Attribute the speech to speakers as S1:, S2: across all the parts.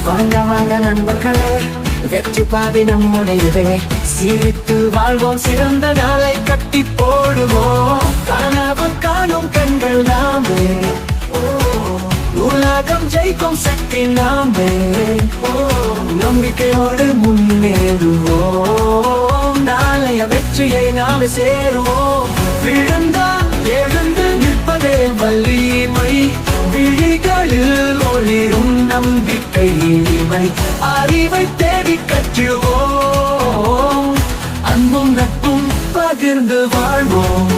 S1: வாங்க வாங்க நண்பர்களே, வெற்றி பாதை நம்முடையதே. சிரித்து வாழ்வோம், சிறந்த நாளை கட்டி போடுவோம். கனவு காணும் கண்கள் நாமே, உலகம் ஜெயிக்கும் சக்தி நாமே. நம்பிக்கையோடு முன்னேறுவோம், நாளைய வெற்றியை நாமே சேருவோம். விழுந்தால் எழுந்து நிற்பதே வலிமை, விழிகளில் ஒளிரும் நம்பிக்கை இனிமை. அறிவை தேடி கற்றுவோம், அன்பும் நட்பும் பகிர்ந்து வாழ்வோம்.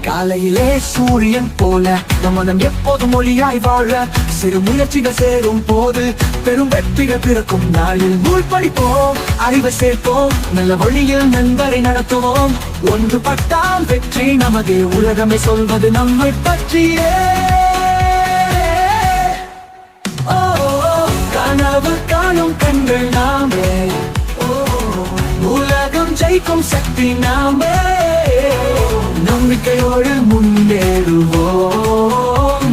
S1: காலையிலே சூரியன் போல நம் மனம் எப்போதும் ஒளியாய் வாழ, சிறு முயற்சிகள் சேரும் போது பெரும் வெற்றிகள் பிறக்கும். நாளில் நூல் படிப்போம், அறிவை சேர்ப்போம், நல்ல வழியில் நண்பரை நடத்துவோம். ஒன்றுபட்டால் வெற்றி நமது, உலகமே சொல்வது நம்மை பற்றியே. கனவு காணும் கண்கள் நாமே, உலகம் ஜெயிக்கும் சக்தி நாமே. நம்பிக்கையோடு முன்னேறுவோம்,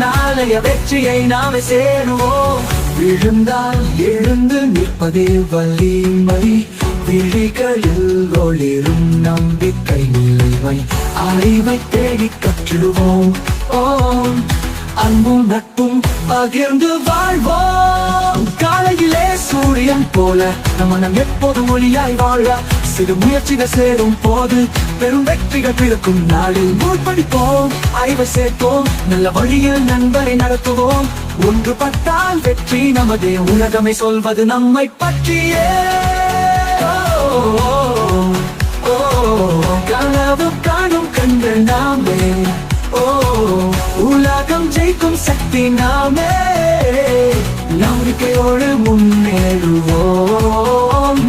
S1: நாளைய வெற்றியை நாமே சேருவோம். விழுந்தால் எழுந்து நிற்பதே வலிமை, விழிகளில் ஒளிரும் நம்பிக்கை நிலைமை. அறிவை தேடி கற்றுவோம், அன்பும் நட்பும் பகிர்ந்து வாழ்வோம். காலையிலே சூரியன் போல நம் மனம் எப்போதும் ஒளியாய் வாழ, சிறு முயற்சிகள் சேரும் போது பெரும் வெற்றிகள் பிறக்கும். நாளில் நூல் படிப்போம், அறிவை சேர்ப்போம், நல்ல வழியில் நண்பரை நடத்துவோம். ஒன்றுபட்டால் வெற்றி நமதே, உலகமே சொல்வது நம்மை பற்றியே. கனவு காணும் கண்கள் நாமே, உலகம் ஜெயிக்கும் சக்தி நாமே. நம்பிக்கையோடு முன்னேறுவோம்,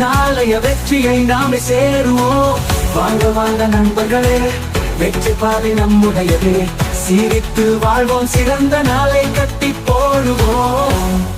S1: நாளைய வெற்றியை நாமே சேருவோம். வாங்க வாங்க நண்பர்களே, வெற்றி பாதை நம்முடையதே. சிரித்து வாழ்வோம், சிறந்த நாளை கட்டி போடுவோம்.